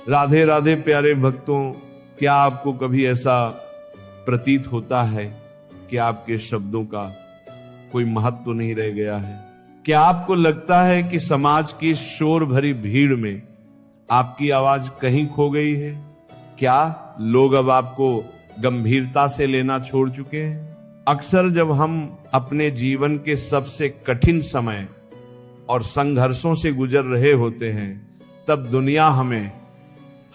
राधे राधे प्यारे भक्तों, क्या आपको कभी ऐसा प्रतीत होता है कि आपके शब्दों का कोई महत्व नहीं रह गया है? क्या आपको लगता है कि समाज की शोर भरी भीड़ में आपकी आवाज कहीं खो गई है? क्या लोग अब आपको गंभीरता से लेना छोड़ चुके हैं? अक्सर जब हम अपने जीवन के सबसे कठिन समय और संघर्षों से गुजर रहे होते हैं, तब दुनिया हमें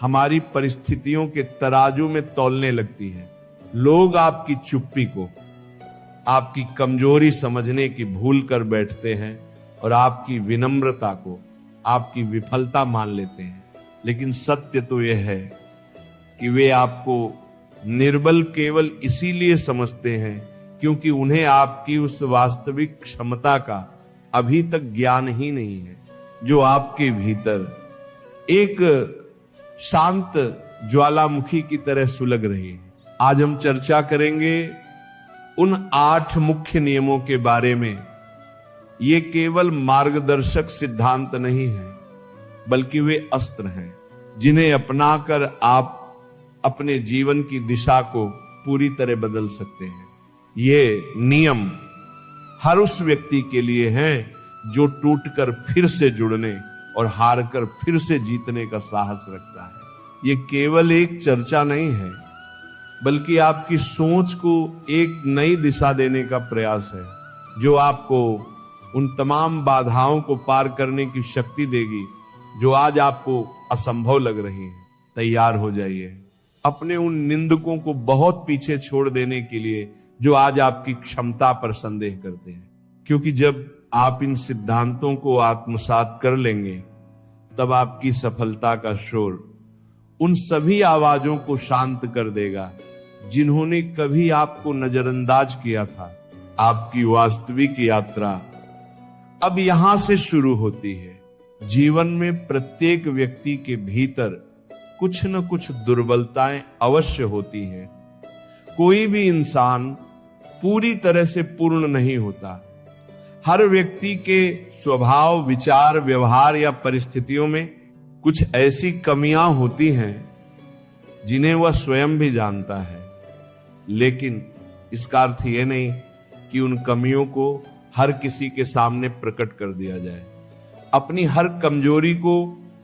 हमारी परिस्थितियों के तराजू में तौलने लगती है। लोग आपकी चुप्पी को, आपकी कमजोरी समझने की भूल कर बैठते हैं और आपकी विनम्रता को आपकी विफलता मान लेते हैं। लेकिन सत्य तो यह है कि वे आपको निर्बल केवल इसीलिए समझते हैं क्योंकि उन्हें आपकी उस वास्तविक क्षमता का अभी तक ज्ञान ही नहीं है, जो आपके भीतर एक शांत ज्वालामुखी की तरह सुलग रही है। आज हम चर्चा करेंगे उन 8 मुख्य नियमों के बारे में। ये केवल मार्गदर्शक सिद्धांत नहीं है, बल्कि वे अस्त्र हैं जिन्हें अपनाकर आप अपने जीवन की दिशा को पूरी तरह बदल सकते हैं। ये नियम हर उस व्यक्ति के लिए हैं जो टूटकर फिर से जुड़ने और हारकर फिर से जीतने का साहस रखता है। ये केवल एक चर्चा नहीं है, बल्कि आपकी सोच को एक नई दिशा देने का प्रयास है, जो आपको उन तमाम बाधाओं को पार करने की शक्ति देगी जो आज आपको असंभव लग रही है। तैयार हो जाइए अपने उन निंदकों को बहुत पीछे छोड़ देने के लिए जो आज आपकी क्षमता पर संदेह करते हैं, क्योंकि जब आप इन सिद्धांतों को आत्मसात कर लेंगे, तब आपकी सफलता का शोर उन सभी आवाजों को शांत कर देगा जिन्होंने कभी आपको नजरअंदाज किया था। आपकी वास्तविक यात्रा अब यहां से शुरू होती है। जीवन में प्रत्येक व्यक्ति के भीतर कुछ न कुछ दुर्बलताएं अवश्य होती हैं। कोई भी इंसान पूरी तरह से पूर्ण नहीं होता। हर व्यक्ति के स्वभाव, विचार, व्यवहार या परिस्थितियों में कुछ ऐसी कमियां होती हैं जिन्हें वह स्वयं भी जानता है। लेकिन इसका अर्थ यह नहीं कि उन कमियों को हर किसी के सामने प्रकट कर दिया जाए। अपनी हर कमजोरी को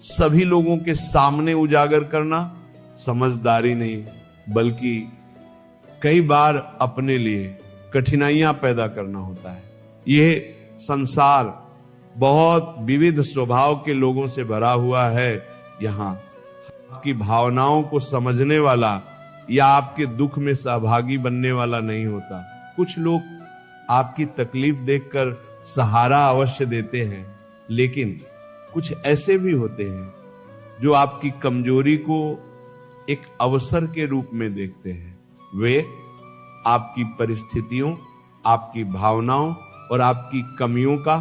सभी लोगों के सामने उजागर करना समझदारी नहीं, बल्कि कई बार अपने लिए कठिनाइयां पैदा करना होता है। यह संसार बहुत विविध स्वभाव के लोगों से भरा हुआ है। यहाँ आपकी भावनाओं को समझने वाला या आपके दुख में सहभागी बनने वाला नहीं होता। कुछ लोग आपकी तकलीफ देखकर सहारा अवश्य देते हैं, लेकिन कुछ ऐसे भी होते हैं जो आपकी कमजोरी को एक अवसर के रूप में देखते हैं। वे आपकी परिस्थितियों, आपकी भावनाओं और आपकी कमियों का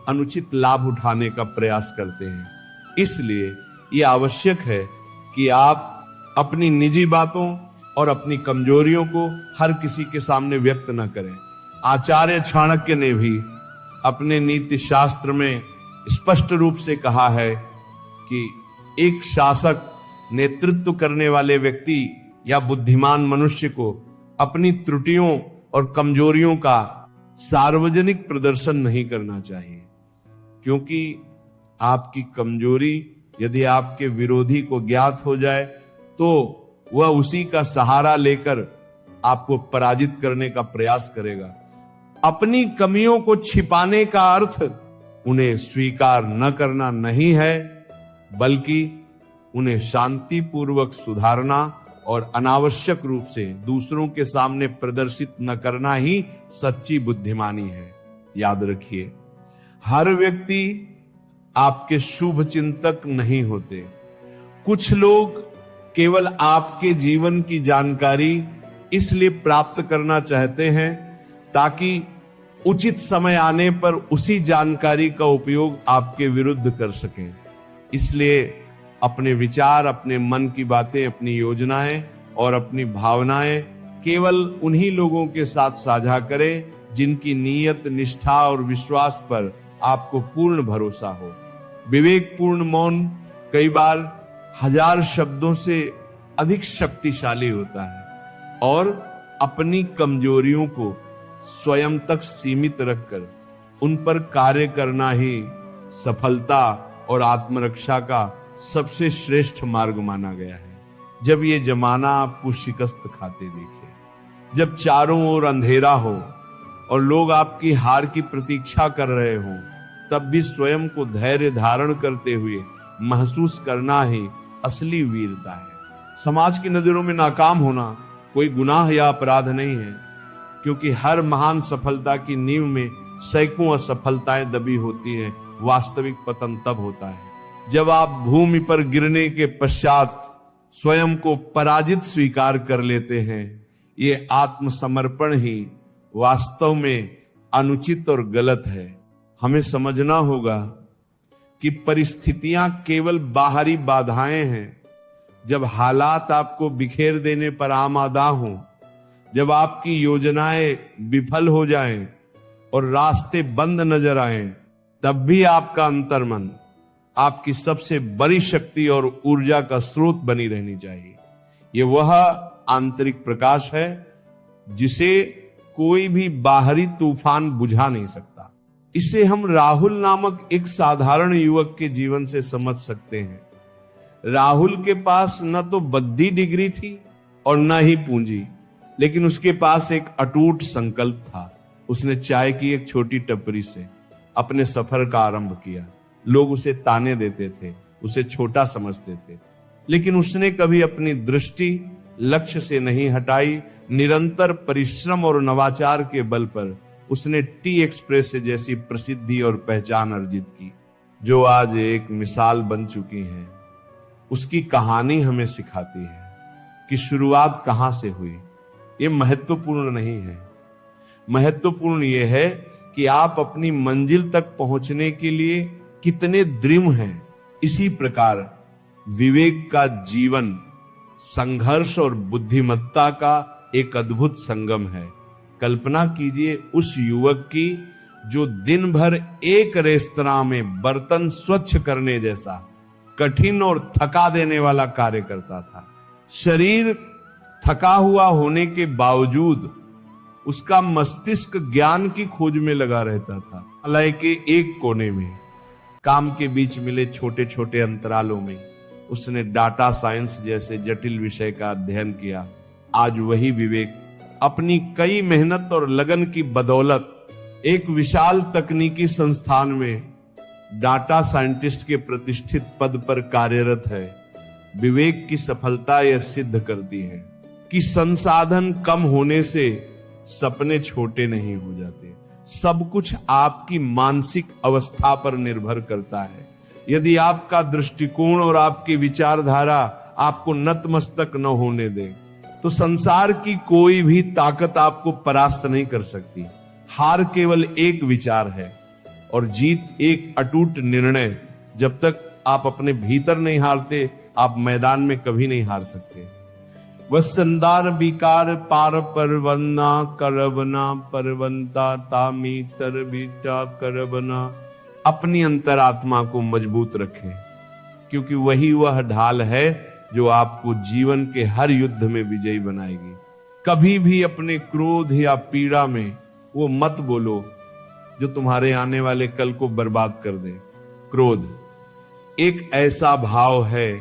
अनुचित लाभ उठाने का प्रयास करते हैं। इसलिए यह आवश्यक है कि आप अपनी निजी बातों और अपनी कमजोरियों को हर किसी के सामने व्यक्त न करें। आचार्य चाणक्य ने भी अपने नीति शास्त्र में स्पष्ट रूप से कहा है कि एक शासक, नेतृत्व करने वाले व्यक्ति या बुद्धिमान मनुष्य को अपनी त्रुटियों और कमजोरियों का सार्वजनिक प्रदर्शन नहीं करना चाहिए, क्योंकि आपकी कमजोरी यदि आपके विरोधी को ज्ञात हो जाए तो वह उसी का सहारा लेकर आपको पराजित करने का प्रयास करेगा। अपनी कमियों को छिपाने का अर्थ उन्हें स्वीकार न करना नहीं है, बल्कि उन्हें शांतिपूर्वक सुधारना और अनावश्यक रूप से दूसरों के सामने प्रदर्शित न करना ही सच्ची बुद्धिमानी है। याद रखिए, हर व्यक्ति आपके शुभ चिंतक नहीं होते। कुछ लोग केवल आपके जीवन की जानकारी इसलिए प्राप्त करना चाहते हैं ताकि उचित समय आने पर उसी जानकारी का उपयोग आपके विरुद्ध कर सकें। इसलिए अपने विचार, अपने मन की बातें, अपनी योजनाएं और अपनी भावनाएं केवल उन्हीं लोगों के साथ साझा करें जिनकी नीयत, निष्ठा और विश्वास पर आपको पूर्ण भरोसा हो। विवेकपूर्ण मौन कई बार 1000 शब्दों से अधिक शक्तिशाली होता है और अपनी कमजोरियों को स्वयं तक सीमित रखकर उन पर कार्य करना ही सफलता और आत्मरक्षा का सबसे श्रेष्ठ मार्ग माना गया है। जब ये जमाना आपको शिकस्त खाते देखे, जब चारों ओर अंधेरा हो और लोग आपकी हार की प्रतीक्षा कर रहे हो, तब भी स्वयं को धैर्य धारण करते हुए महसूस करना ही असली वीरता है। समाज की नजरों में नाकाम होना कोई गुनाह या अपराध नहीं है, क्योंकि हर महान सफलता की नींव में सैकड़ों असफलताएं दबी होती हैं। वास्तविक पतन तब होता है जब आप भूमि पर गिरने के पश्चात स्वयं को पराजित स्वीकार कर लेते हैं। ये आत्मसमर्पण ही वास्तव में अनुचित और गलत है। हमें समझना होगा कि परिस्थितियां केवल बाहरी बाधाएं हैं। जब हालात आपको बिखेर देने पर आमादा हों, जब आपकी योजनाएं विफल हो जाएं और रास्ते बंद नजर आएं, तब भी आपका अंतर्मन आपकी सबसे बड़ी शक्ति और ऊर्जा का स्रोत बनी रहनी चाहिए। ये वह आंतरिक प्रकाश है जिसे कोई भी बाहरी तूफान बुझा नहीं सकता। इसे हम राहुल नामक एक साधारण युवक के जीवन से समझ सकते हैं। राहुल के पास न तो बद्दी डिग्री थी और न ही पूंजी, लेकिन उसके पास एक अटूट संकल्प था। उसने चाय की एक छोटी टपरी से अपने सफर का आरंभ किया। लोग उसे ताने देते थे, उसे छोटा समझते थे, लेकिन उसने कभी अपनी दृष्टि लक्ष्य से नहीं हटाई। निरंतर परिश्रम और नवाचार के बल पर उसने टी एक्सप्रेस से जैसी प्रसिद्धि और पहचान अर्जित की, जो आज एक मिसाल बन चुकी है। उसकी कहानी हमें सिखाती है कि शुरुआत कहां से हुई। ये महत्वपूर्ण नहीं है। महत्वपूर्ण यह है कि आप अपनी मंजिल तक पहुंचने के लिए कितने दृढ़ हैं। इसी प्रकार विवेक का जीवन संघर्ष और बुद्धिमत्ता का एक अद्भुत संगम है। कल्पना कीजिए उस युवक की जो दिन भर एक रेस्तरां में बर्तन स्वच्छ करने जैसा कठिन और थका देने वाला कार्य करता था। शरीर थका हुआ होने के बावजूद उसका मस्तिष्क ज्ञान की खोज में लगा रहता था। अलय के एक कोने में काम के बीच मिले छोटे छोटे अंतरालों में उसने डाटा साइंस जैसे जटिल विषय का अध्ययन किया। आज वही विवेक अपनी कई मेहनत और लगन की बदौलत एक विशाल तकनीकी संस्थान में डाटा साइंटिस्ट के प्रतिष्ठित पद पर कार्यरत है। विवेक की सफलता यह सिद्ध करती है कि संसाधन कम होने से सपने छोटे नहीं हो जाते। सब कुछ आपकी मानसिक अवस्था पर निर्भर करता है। यदि आपका दृष्टिकोण और आपकी विचारधारा आपको नतमस्तक न होने दे, तो संसार की कोई भी ताकत आपको परास्त नहीं कर सकती। हार केवल एक विचार है और जीत एक अटूट निर्णय। जब तक आप अपने भीतर नहीं हारते, आप मैदान में कभी नहीं हार सकते। वसंदार विकार पार परवन्ना करबना परवंता तामी तर बीटा करबना। अपनी अंतरात्मा को मजबूत रखें, क्योंकि वही वह ढाल है जो आपको जीवन के हर युद्ध में विजयी बनाएगी। कभी भी अपने क्रोध या पीड़ा में वो मत बोलो जो तुम्हारे आने वाले कल को बर्बाद कर दे। क्रोध एक ऐसा भाव है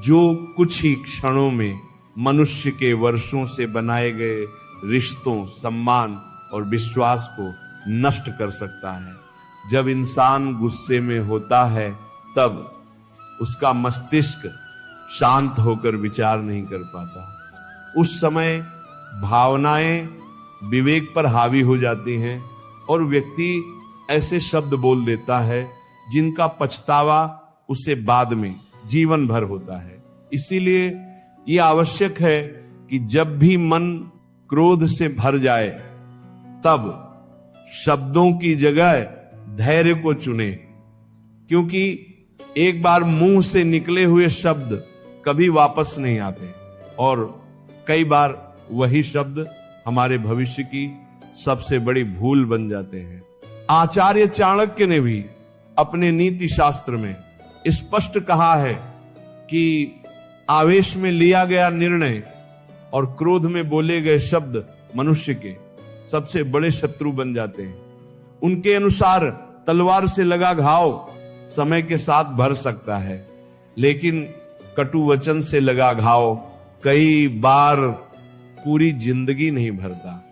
जो कुछ ही क्षणों में मनुष्य के वर्षों से बनाए गए रिश्तों, सम्मान और विश्वास को नष्ट कर सकता है। जब इंसान गुस्से में होता है, तब उसका मस्तिष्क शांत होकर विचार नहीं कर पाता। उस समय भावनाएं विवेक पर हावी हो जाती हैं और व्यक्ति ऐसे शब्द बोल देता है जिनका पछतावा उसे बाद में जीवन भर होता है। इसीलिए यह आवश्यक है कि जब भी मन क्रोध से भर जाए, तब शब्दों की जगह धैर्य को चुने, क्योंकि एक बार मुंह से निकले हुए शब्द कभी वापस नहीं आते और कई बार वही शब्द हमारे भविष्य की सबसे बड़ी भूल बन जाते हैं। आचार्य चाणक्य ने भी अपने नीति शास्त्र में स्पष्ट कहा है कि आवेश में लिया गया निर्णय और क्रोध में बोले गए शब्द मनुष्य के सबसे बड़े शत्रु बन जाते हैं। उनके अनुसार तलवार से लगा घाव समय के साथ भर सकता है, लेकिन कटु वचन से लगा घाव कई बार पूरी जिंदगी नहीं भरता।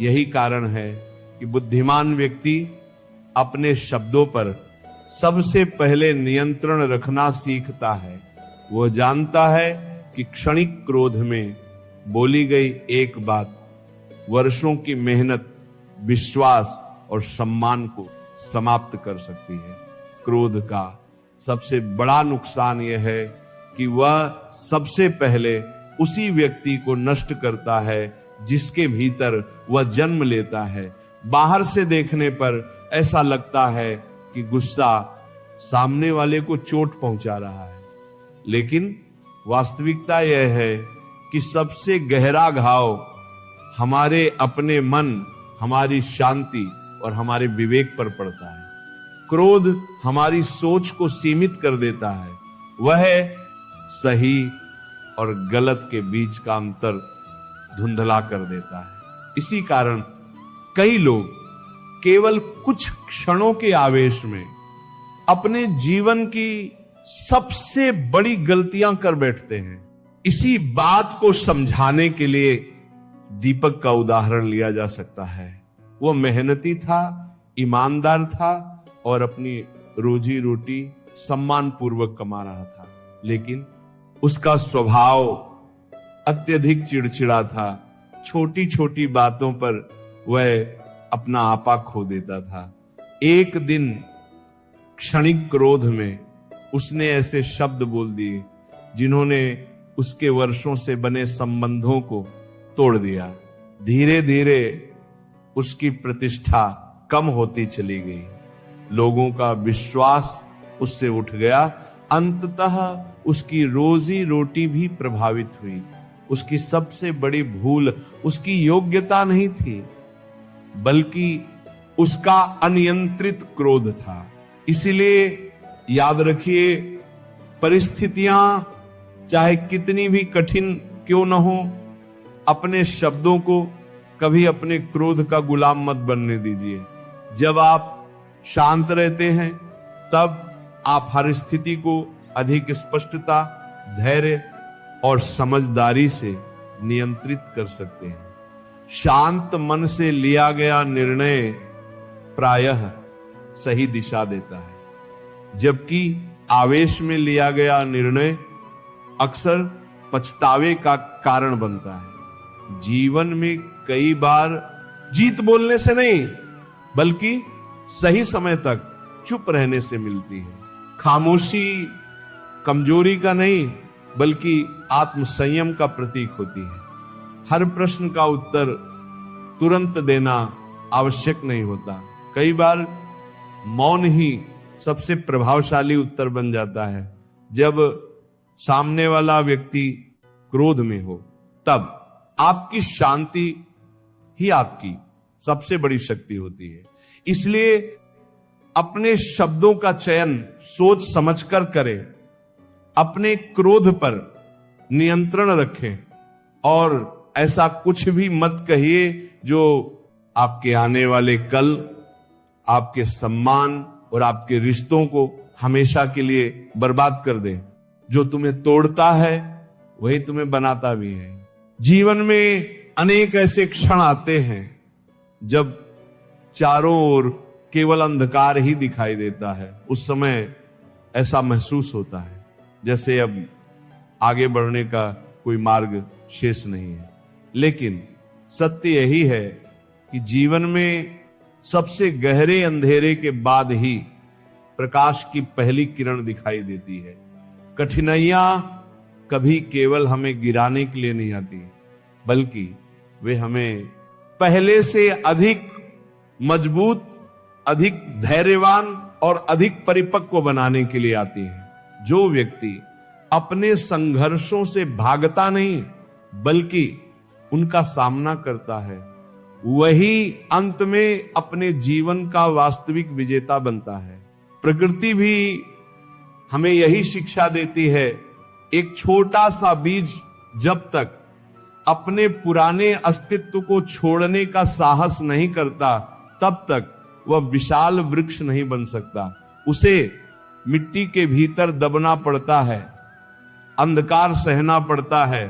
यही कारण है कि बुद्धिमान व्यक्ति अपने शब्दों पर सबसे पहले नियंत्रण रखना सीखता है। वह जानता है कि क्षणिक क्रोध में बोली गई एक बात वर्षों की मेहनत, विश्वास और सम्मान को समाप्त कर सकती है। क्रोध का सबसे बड़ा नुकसान यह है कि वह सबसे पहले उसी व्यक्ति को नष्ट करता है जिसके भीतर वह जन्म लेता है। बाहर से देखने पर ऐसा लगता है कि गुस्सा सामने वाले को चोट पहुंचा रहा है, लेकिन वास्तविकता यह है कि सबसे गहरा घाव हमारे अपने मन, हमारी शांति और हमारे विवेक पर पड़ता है। क्रोध हमारी सोच को सीमित कर देता है। वह सही और गलत के बीच का अंतर धुंधला कर देता है। इसी कारण कई लोग केवल कुछ क्षणों के आवेश में अपने जीवन की सबसे बड़ी गलतियां कर बैठते हैं। इसी बात को समझाने के लिए दीपक का उदाहरण लिया जा सकता है। वो मेहनती था, ईमानदार था और अपनी रोजी रोटी सम्मान पूर्वक कमा रहा था, लेकिन उसका स्वभाव अत्यधिक चिड़चिड़ा था। छोटी छोटी बातों पर वह अपना आपा खो देता था। एक दिन क्षणिक क्रोध में उसने ऐसे शब्द बोल दिए जिन्होंने उसके वर्षों से बने संबंधों को तोड़ दिया। धीरे धीरे उसकी प्रतिष्ठा कम होती चली गई, लोगों का विश्वास उससे उठ गया। अंततः उसकी रोजी रोटी भी प्रभावित हुई। उसकी सबसे बड़ी भूल उसकी योग्यता नहीं थी, बल्कि उसका अनियंत्रित क्रोध था। इसीलिए याद रखिए, परिस्थितियां चाहे कितनी भी कठिन क्यों न हो, अपने शब्दों को कभी अपने क्रोध का गुलाम मत बनने दीजिए। जब आप शांत रहते हैं तब आप हर स्थिति को अधिक स्पष्टता, धैर्य और समझदारी से नियंत्रित कर सकते हैं। शांत मन से लिया गया निर्णय प्रायः सही दिशा देता है, जबकि आवेश में लिया गया निर्णय अक्सर पछतावे का कारण बनता है। जीवन में कई बार जीत बोलने से नहीं, बल्कि सही समय तक चुप रहने से मिलती है। खामोशी कमजोरी का नहीं, बल्कि आत्मसंयम का प्रतीक होती है। हर प्रश्न का उत्तर तुरंत देना आवश्यक नहीं होता। कई बार मौन ही सबसे प्रभावशाली उत्तर बन जाता है। जब सामने वाला व्यक्ति क्रोध में हो, तब आपकी शांति ही आपकी सबसे बड़ी शक्ति होती है। इसलिए अपने शब्दों का चयन सोच समझकर करें, अपने क्रोध पर नियंत्रण रखें और ऐसा कुछ भी मत कहिए जो आपके आने वाले कल, आपके सम्मान और आपके रिश्तों को हमेशा के लिए बर्बाद कर दे। जो तुम्हें तोड़ता है वही तुम्हें बनाता भी है। जीवन में अनेक ऐसे क्षण आते हैं जब चारों ओर केवल अंधकार ही दिखाई देता है। उस समय ऐसा महसूस होता है जैसे अब आगे बढ़ने का कोई मार्ग शेष नहीं है। लेकिन सत्य यही है कि जीवन में सबसे गहरे अंधेरे के बाद ही प्रकाश की पहली किरण दिखाई देती है। कठिनाइयां कभी केवल हमें गिराने के लिए नहीं आती, बल्कि वे हमें पहले से अधिक मजबूत, अधिक धैर्यवान और अधिक परिपक्व बनाने के लिए आती हैं। जो व्यक्ति अपने संघर्षों से भागता नहीं, बल्कि उनका सामना करता है, वही अंत में अपने जीवन का वास्तविक विजेता बनता है। प्रकृति भी हमें यही शिक्षा देती है एक छोटा सा बीज जब तक अपने पुराने अस्तित्व को छोड़ने का साहस नहीं करता, तब तक वह विशाल वृक्ष नहीं बन सकता। उसे मिट्टी के भीतर दबना पड़ता है, अंधकार सहना पड़ता है,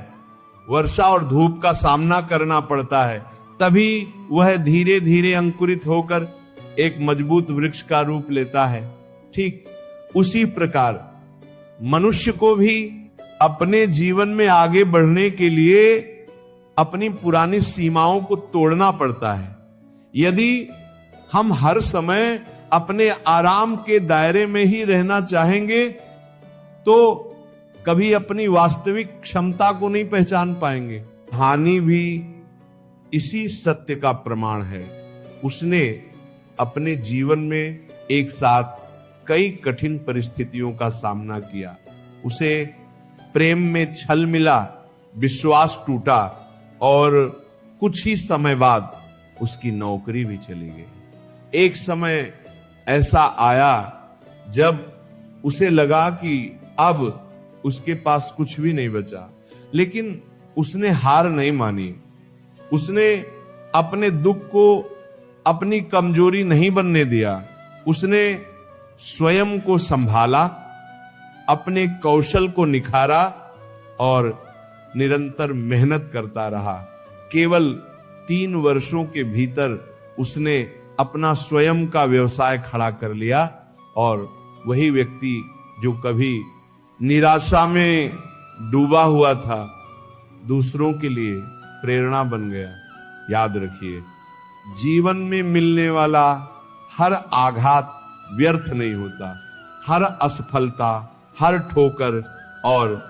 वर्षा और धूप का सामना करना पड़ता है, तभी वह धीरे धीरे अंकुरित होकर एक मजबूत वृक्ष का रूप लेता है। ठीक उसी प्रकार मनुष्य को भी अपने जीवन में आगे बढ़ने के लिए अपनी पुरानी सीमाओं को तोड़ना पड़ता है। यदि हम हर समय अपने आराम के दायरे में ही रहना चाहेंगे तो कभी अपनी वास्तविक क्षमता को नहीं पहचान पाएंगे। हानि भी इसी सत्य का प्रमाण है। उसने अपने जीवन में एक साथ कई कठिन परिस्थितियों का सामना किया। उसे प्रेम में छल मिला, विश्वास टूटा और कुछ ही समय बाद उसकी नौकरी भी चली गई। एक समय ऐसा आया जब उसे लगा कि अब उसके पास कुछ भी नहीं बचा, लेकिन उसने हार नहीं मानी। उसने अपने दुख को अपनी कमजोरी नहीं बनने दिया। उसने स्वयं को संभाला, अपने कौशल को निखारा और निरंतर मेहनत करता रहा। केवल 3 वर्षों के भीतर उसने अपना स्वयं का व्यवसाय खड़ा कर लिया और वही व्यक्ति जो कभी निराशा में डूबा हुआ था, दूसरों के लिए प्रेरणा बन गया। याद रखिए, जीवन में मिलने वाला हर आघात व्यर्थ नहीं होता। हर असफलता, हर ठोकर और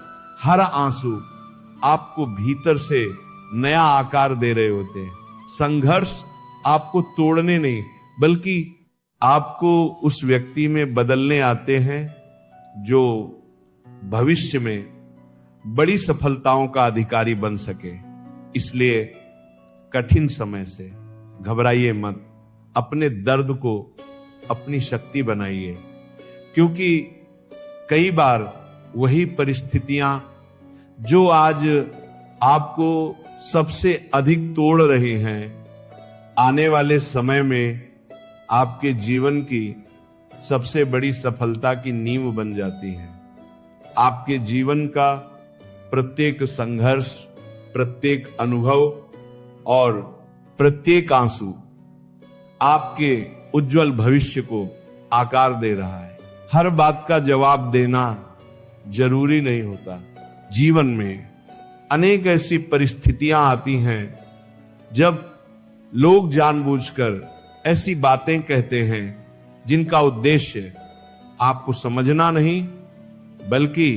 हर आंसू आपको भीतर से नया आकार दे रहे होते हैं। संघर्ष आपको तोड़ने नहीं, बल्कि आपको उस व्यक्ति में बदलने आते हैं जो भविष्य में बड़ी सफलताओं का अधिकारी बन सके। इसलिए कठिन समय से घबराइए मत, अपने दर्द को अपनी शक्ति बनाइए, क्योंकि कई बार वही परिस्थितियां जो आज आपको सबसे अधिक तोड़ रही हैं, आने वाले समय में आपके जीवन की सबसे बड़ी सफलता की नींव बन जाती हैं। आपके जीवन का प्रत्येक संघर्ष, प्रत्येक अनुभव और प्रत्येक आंसू आपके उज्जवल भविष्य को आकार दे रहा है। हर बात का जवाब देना जरूरी नहीं होता। जीवन में अनेक ऐसी परिस्थितियां आती हैं जब लोग जानबूझकर ऐसी बातें कहते हैं जिनका उद्देश्य आपको समझना नहीं, बल्कि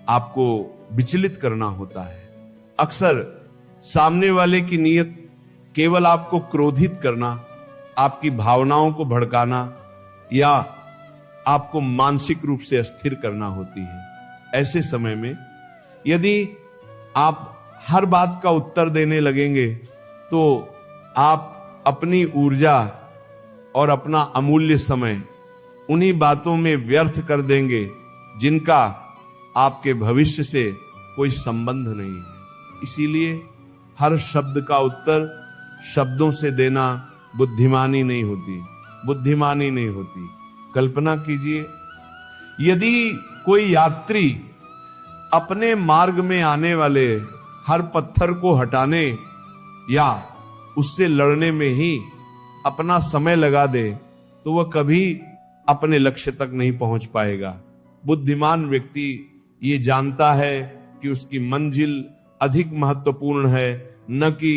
आपको विचलित करना होता है। अक्सर सामने वाले की नीयत केवल आपको क्रोधित करना, आपकी भावनाओं को भड़काना या आपको मानसिक रूप से अस्थिर करना होती है। ऐसे समय में यदि आप हर बात का उत्तर देने लगेंगे तो आप अपनी ऊर्जा और अपना अमूल्य समय उन्हीं बातों में व्यर्थ कर देंगे जिनका आपके भविष्य से कोई संबंध नहीं है। इसीलिए हर शब्द का उत्तर शब्दों से देना बुद्धिमानी नहीं होती, बुद्धिमानी नहीं होती। कल्पना कीजिए, यदि कोई यात्री अपने मार्ग में आने वाले हर पत्थर को हटाने या उससे लड़ने में ही अपना समय लगा दे तो वह कभी अपने लक्ष्य तक नहीं पहुंच पाएगा। बुद्धिमान व्यक्ति ये जानता है कि उसकी मंजिल अधिक महत्वपूर्ण है, न कि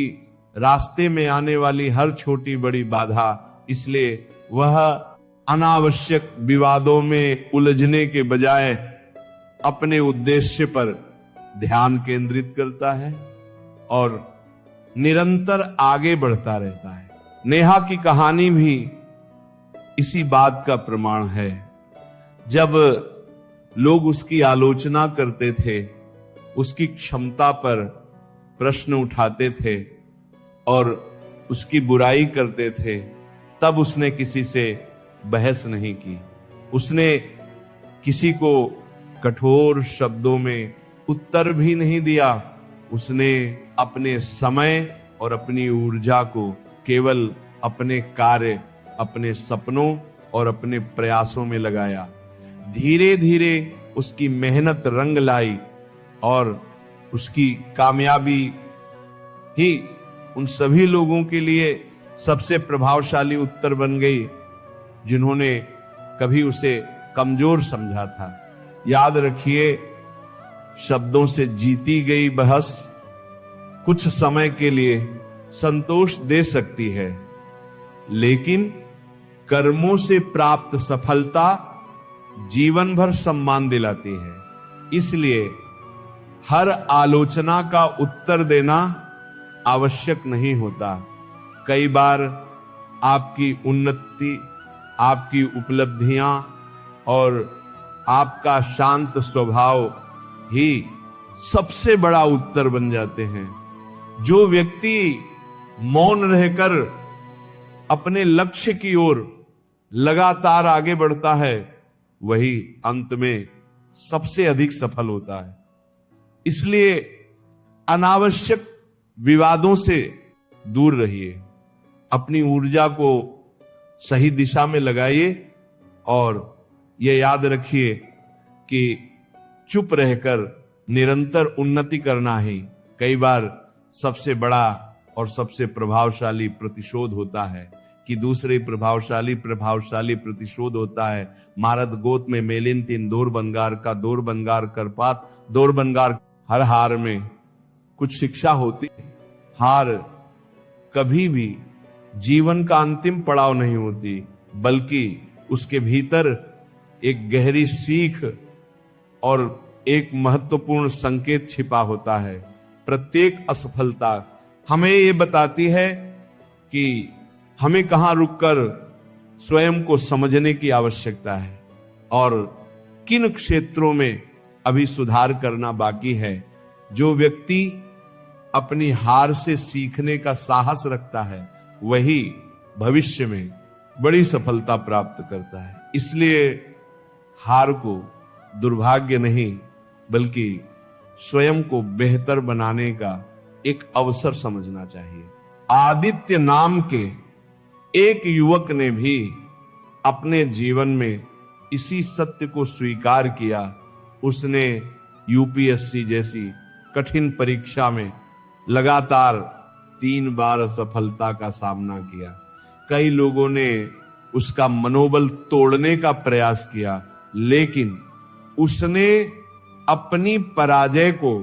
रास्ते में आने वाली हर छोटी बड़ी बाधा। इसलिए वह अनावश्यक विवादों में उलझने के बजाय अपने उद्देश्य पर ध्यान केंद्रित करता है और निरंतर आगे बढ़ता रहता है। नेहा की कहानी भी इसी बात का प्रमाण है। जब लोग उसकी आलोचना करते थे, उसकी क्षमता पर प्रश्न उठाते थे और उसकी बुराई करते थे, तब उसने किसी से बहस नहीं की। उसने किसी को कठोर शब्दों में उत्तर भी नहीं दिया, उसने अपने समय और अपनी ऊर्जा को केवल अपने कार्य, अपने सपनों और अपने प्रयासों में लगाया। धीरे धीरे उसकी मेहनत रंग लाई और उसकी कामयाबी ही उन सभी लोगों के लिए सबसे प्रभावशाली उत्तर बन गई जिन्होंने कभी उसे कमजोर समझा था। याद रखिए, शब्दों से जीती गई बहस कुछ समय के लिए संतोष दे सकती है, लेकिन कर्मों से प्राप्त सफलता जीवन भर सम्मान दिलाती है। इसलिए हर आलोचना का उत्तर देना आवश्यक नहीं होता। कई बार आपकी उन्नति, आपकी उपलब्धियां और आपका शांत स्वभाव ही सबसे बड़ा उत्तर बन जाते हैं। जो व्यक्ति मौन रहकर अपने लक्ष्य की ओर लगातार आगे बढ़ता है, वही अंत में सबसे अधिक सफल होता है। इसलिए अनावश्यक विवादों से दूर रहिए, अपनी ऊर्जा को सही दिशा में लगाइए और यह याद रखिए कि चुप रहकर निरंतर उन्नति करना ही कई बार सबसे बड़ा और सबसे प्रभावशाली प्रतिशोध होता है कि दूसरे प्रभावशाली प्रतिशोध होता है। मारद गोत में मेलिन तीन दौर बनगार का दौर बनगार करपात दौर बनगार। हर हार में कुछ शिक्षा होती है। हार कभी भी जीवन का अंतिम पड़ाव नहीं होती, बल्कि उसके भीतर एक गहरी सीख और एक महत्वपूर्ण संकेत छिपा होता है। प्रत्येक असफलता हमें ये बताती है कि हमें कहां रुककर स्वयं को समझने की आवश्यकता है और किन क्षेत्रों में अभी सुधार करना बाकी है। जो व्यक्ति अपनी हार से सीखने का साहस रखता है, वही भविष्य में बड़ी सफलता प्राप्त करता है। इसलिए हार को दुर्भाग्य नहीं, बल्कि स्वयं को बेहतर बनाने का एक अवसर समझना चाहिए। आदित्य नाम के एक युवक ने भी अपने जीवन में इसी सत्य को स्वीकार किया। उसने यूपीएससी जैसी कठिन परीक्षा में लगातार 3 बार असफलता का सामना किया। कई लोगों ने उसका मनोबल तोड़ने का प्रयास किया, लेकिन उसने अपनी पराजय को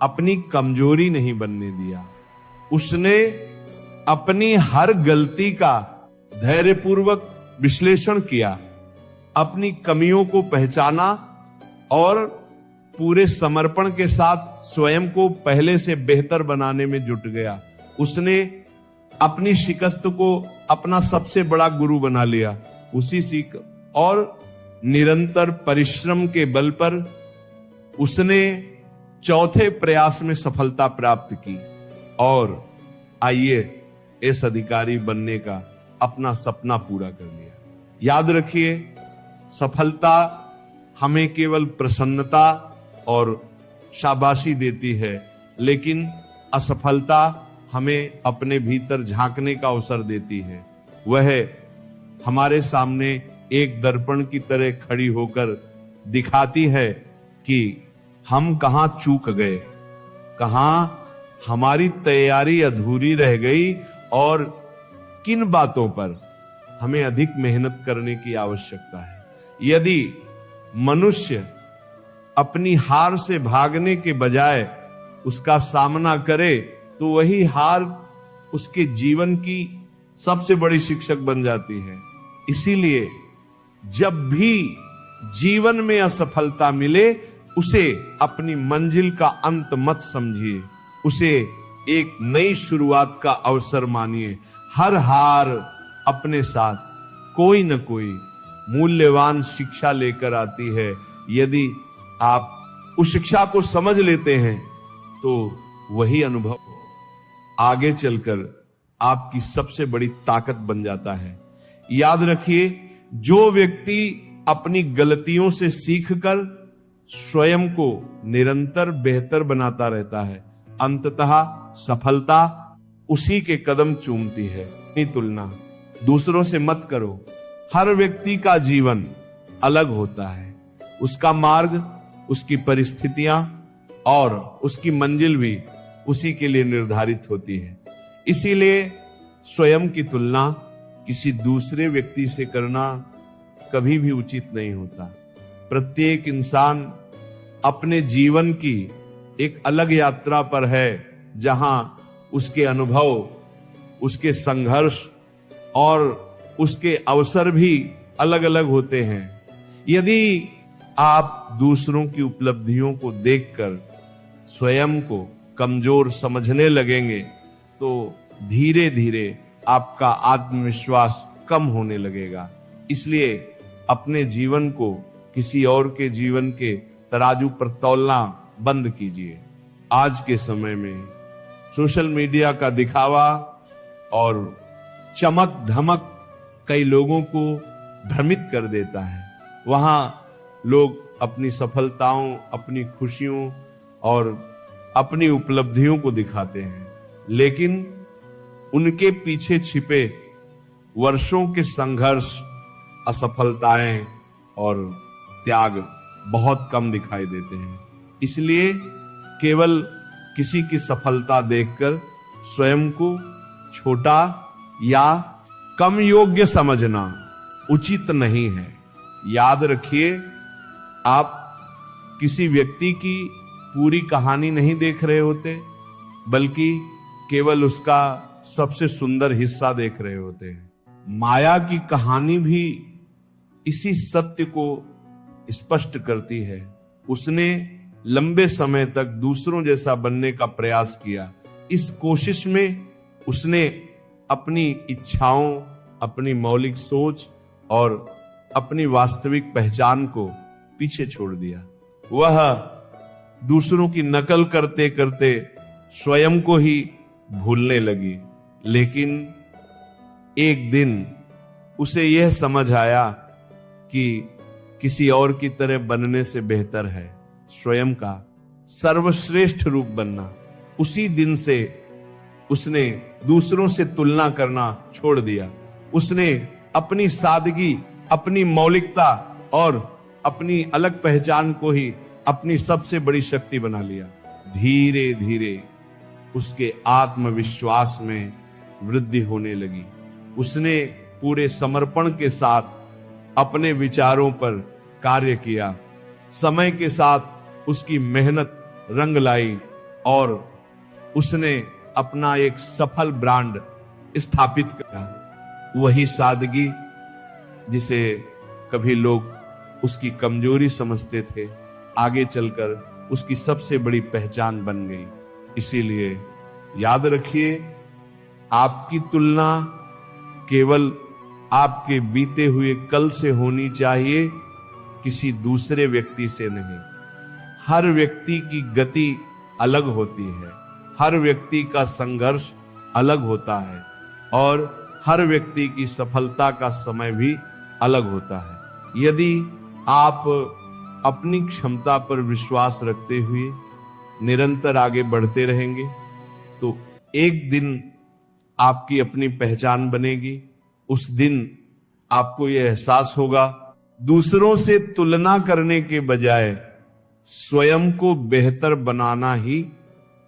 अपनी कमजोरी नहीं बनने दिया। उसने अपनी हर गलती का धैर्यपूर्वक विश्लेषण किया, अपनी कमियों को पहचाना और पूरे समर्पण के साथ स्वयं को पहले से बेहतर बनाने में जुट गया। उसने अपनी शिकस्त को अपना सबसे बड़ा गुरु बना लिया। उसी सीख और निरंतर परिश्रम के बल पर उसने चौथे प्रयास में सफलता प्राप्त की और आईएएस अधिकारी बनने का अपना सपना पूरा कर लिया। याद रखिए, सफलता हमें केवल प्रसन्नता और शाबाशी देती है, लेकिन असफलता हमें अपने भीतर झांकने का अवसर देती है। वह हमारे सामने एक दर्पण की तरह खड़ी होकर दिखाती है कि हम कहां चूक गए, कहां हमारी तैयारी अधूरी रह गई और किन बातों पर हमें अधिक मेहनत करने की आवश्यकता है। यदि मनुष्य अपनी हार से भागने के बजाय उसका सामना करे, तो वही हार उसके जीवन की सबसे बड़ी शिक्षक बन जाती है। इसीलिए जब भी जीवन में असफलता मिले, उसे अपनी मंजिल का अंत मत समझिए, उसे एक नई शुरुआत का अवसर मानिए। हर हार अपने साथ कोई न कोई मूल्यवान शिक्षा लेकर आती है। यदि आप उस शिक्षा को समझ लेते हैं, तो वही अनुभव आगे चलकर आपकी सबसे बड़ी ताकत बन जाता है। याद रखिए, जो व्यक्ति अपनी गलतियों से सीखकर स्वयं को निरंतर बेहतर बनाता रहता है, अंततः सफलता उसी के कदम चूमती है। अपनी तुलना दूसरों से मत करो। हर व्यक्ति का जीवन अलग होता है, उसका मार्ग, उसकी परिस्थितियां और उसकी मंजिल भी उसी के लिए निर्धारित होती है। इसीलिए स्वयं की तुलना किसी दूसरे व्यक्ति से करना कभी भी उचित नहीं होता। प्रत्येक इंसान अपने जीवन की एक अलग यात्रा पर है, जहां उसके अनुभव, उसके संघर्ष और उसके अवसर भी अलग अलग होते हैं। यदि आप दूसरों की उपलब्धियों को देखकर स्वयं को कमजोर समझने लगेंगे तो धीरे धीरे आपका आत्मविश्वास कम होने लगेगा। इसलिए अपने जीवन को किसी और के जीवन के तराजू पर तौलना बंद कीजिए। आज के समय में सोशल मीडिया का दिखावा और चमक धमक कई लोगों को भ्रमित कर देता है। वहां लोग अपनी सफलताओं, अपनी खुशियों और अपनी उपलब्धियों को दिखाते हैं, लेकिन उनके पीछे छिपे वर्षों के संघर्ष, असफलताएं और त्याग बहुत कम दिखाई देते हैं। इसलिए केवल किसी की सफलता देखकर स्वयं को छोटा या कम योग्य समझना उचित नहीं है। याद रखिए, आप किसी व्यक्ति की पूरी कहानी नहीं देख रहे होते, बल्कि केवल उसका सबसे सुंदर हिस्सा देख रहे होते हैं। माया की कहानी भी इसी सत्य को स्पष्ट करती है। उसने लंबे समय तक दूसरों जैसा बनने का प्रयास किया। इस कोशिश में उसने अपनी इच्छाओं, अपनी मौलिक सोच और अपनी वास्तविक पहचान को पीछे छोड़ दिया। वह दूसरों की नकल करते करते स्वयं को ही भूलने लगी। लेकिन एक दिन उसे यह समझ आया कि किसी और की तरह बनने से बेहतर है स्वयं का सर्वश्रेष्ठ रूप बनना। उसी दिन से उसने दूसरों से तुलना करना छोड़ दिया। उसने अपनी सादगी, अपनी मौलिकता और अपनी अलग पहचान को ही अपनी सबसे बड़ी शक्ति बना लिया। धीरे धीरे उसके आत्मविश्वास में वृद्धि होने लगी। उसने पूरे समर्पण के साथ अपने विचारों पर कार्य किया। समय के साथ उसकी मेहनत रंग लाई और उसने अपना एक सफल ब्रांड स्थापित किया। वही सादगी जिसे कभी लोग उसकी कमजोरी समझते थे, आगे चलकर उसकी सबसे बड़ी पहचान बन गई। इसीलिए याद रखिए, आपकी तुलना केवल आपके बीते हुए कल से होनी चाहिए, किसी दूसरे व्यक्ति से नहीं। हर व्यक्ति की गति अलग होती है, हर व्यक्ति का संघर्ष अलग होता है और हर व्यक्ति की सफलता का समय भी अलग होता है। यदि आप अपनी क्षमता पर विश्वास रखते हुए निरंतर आगे बढ़ते रहेंगे तो एक दिन आपकी अपनी पहचान बनेगी। उस दिन आपको यह एहसास होगा, दूसरों से तुलना करने के बजाय स्वयं को बेहतर बनाना ही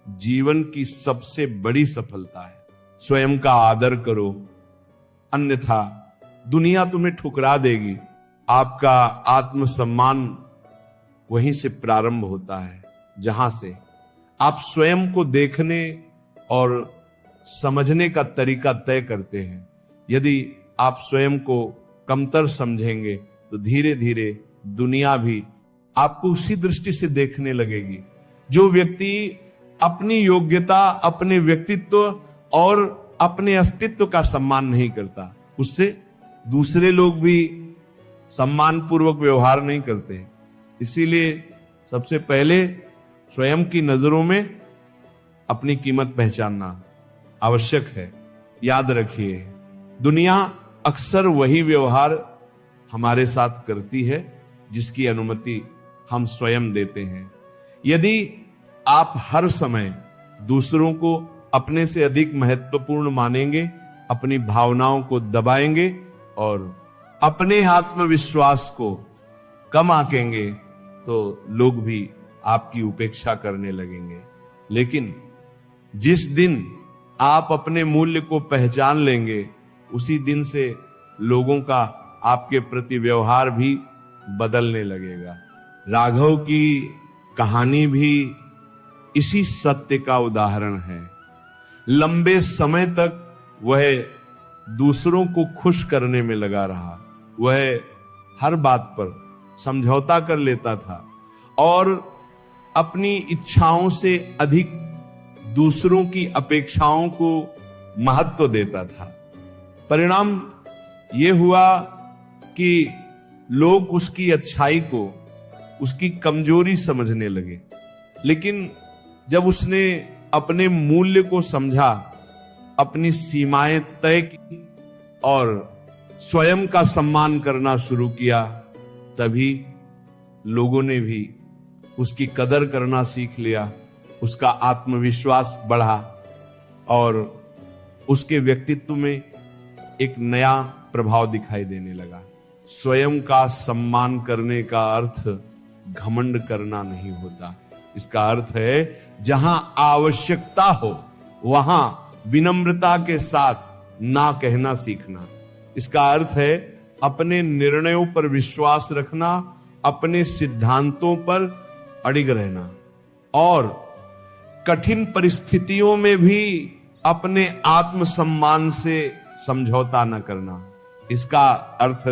जीवन की सबसे बड़ी सफलता है। स्वयं का आदर करो, अन्यथा दुनिया तुम्हें ठुकरा देगी। आपका आत्मसम्मान वहीं से प्रारंभ होता है, जहां से आप स्वयं को देखने और समझने का तरीका तय करते हैं। यदि आप स्वयं को कमतर समझेंगे तो धीरे धीरे दुनिया भी आपको उसी दृष्टि से देखने लगेगी। जो व्यक्ति अपनी योग्यता, अपने व्यक्तित्व और अपने अस्तित्व का सम्मान नहीं करता, उससे दूसरे लोग भी सम्मान पूर्वक व्यवहार नहीं करते। इसीलिए सबसे पहले स्वयं की नजरों में अपनी कीमत पहचानना आवश्यक है। याद रखिए, दुनिया अक्सर वही व्यवहार हमारे साथ करती है जिसकी अनुमति हम स्वयं देते हैं। यदि आप हर समय दूसरों को अपने से अधिक महत्वपूर्ण मानेंगे, अपनी भावनाओं को दबाएंगे और अपने आत्मविश्वास को कम आंकेंगे, तो लोग भी आपकी उपेक्षा करने लगेंगे। लेकिन जिस दिन आप अपने मूल्य को पहचान लेंगे, उसी दिन से लोगों का आपके प्रति व्यवहार भी बदलने लगेगा। राघव की कहानी भी इसी सत्य का उदाहरण है। लंबे समय तक वह दूसरों को खुश करने में लगा रहा। वह हर बात पर समझौता कर लेता था और अपनी इच्छाओं से अधिक दूसरों की अपेक्षाओं को महत्व देता था। परिणाम यह हुआ कि लोग उसकी अच्छाई को उसकी कमजोरी समझने लगे। लेकिन जब उसने अपने मूल्य को समझा, अपनी सीमाएं तय की और स्वयं का सम्मान करना शुरू किया, तभी लोगों ने भी उसकी कदर करना सीख लिया। उसका आत्मविश्वास बढ़ा और उसके व्यक्तित्व में एक नया प्रभाव दिखाई देने लगा। स्वयं का सम्मान करने का अर्थ घमंड करना नहीं होता। इसका अर्थ है जहां आवश्यकता हो वहां विनम्रता के साथ ना कहना सीखना। इसका अर्थ है अपने निर्णयों पर विश्वास रखना, अपने सिद्धांतों पर अडिग रहना और कठिन परिस्थितियों में भी अपने आत्मसम्मान से समझौता न करना। इसका अर्थ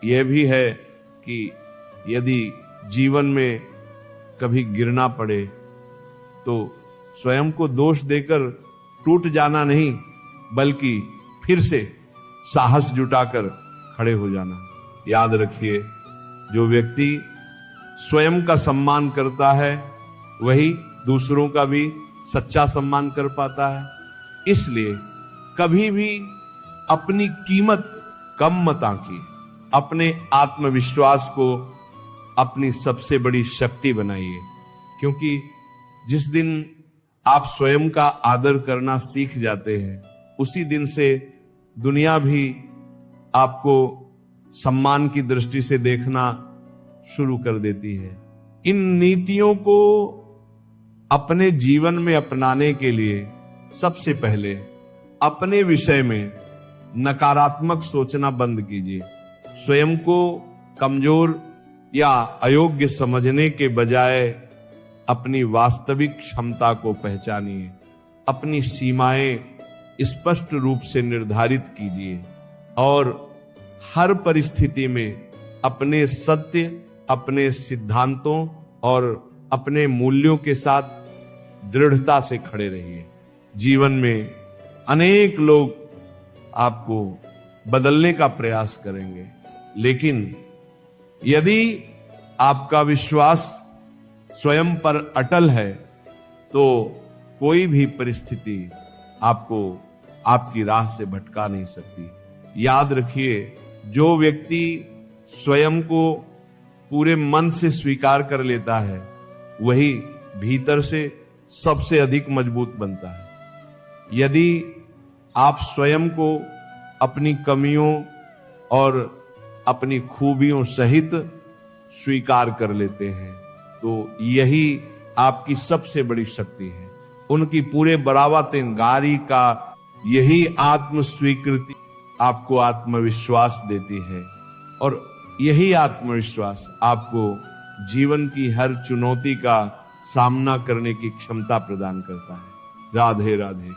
यह भी है कि यदि जीवन में कभी गिरना पड़े तो स्वयं को दोष देकर टूट जाना नहीं, बल्कि फिर से साहस जुटाकर खड़े हो जाना। याद रखिए, जो व्यक्ति स्वयं का सम्मान करता है वही दूसरों का भी सच्चा सम्मान कर पाता है। इसलिए कभी भी अपनी कीमत कम मत आंकिए। अपने आत्मविश्वास को अपनी सबसे बड़ी शक्ति बनाइए, क्योंकि जिस दिन आप स्वयं का आदर करना सीख जाते हैं, उसी दिन से दुनिया भी आपको सम्मान की दृष्टि से देखना शुरू कर देती है। इन नीतियों को अपने जीवन में अपनाने के लिए सबसे पहले अपने विषय में नकारात्मक सोचना बंद कीजिए। स्वयं को कमजोर या अयोग्य समझने के बजाय अपनी वास्तविक क्षमता को पहचानिए। अपनी सीमाएं स्पष्ट रूप से निर्धारित कीजिए और हर परिस्थिति में अपने सत्य, अपने सिद्धांतों और अपने मूल्यों के साथ दृढ़ता से खड़े रहिए। जीवन में अनेक लोग आपको बदलने का प्रयास करेंगे, लेकिन यदि आपका विश्वास स्वयं पर अटल है तो कोई भी परिस्थिति आपको आपकी राह से भटका नहीं सकती। याद रखिए, जो व्यक्ति स्वयं को पूरे मन से स्वीकार कर लेता है वही भीतर से सबसे अधिक मजबूत बनता है। यदि आप स्वयं को अपनी कमियों और अपनी खूबियों सहित स्वीकार कर लेते हैं तो यही आपकी सबसे बड़ी शक्ति है। उनकी पूरे बरावतेंगारी का यही आत्म स्वीकृति आपको आत्मविश्वास देती है और यही आत्मविश्वास आपको जीवन की हर चुनौती का सामना करने की क्षमता प्रदान करता है। राधे राधे।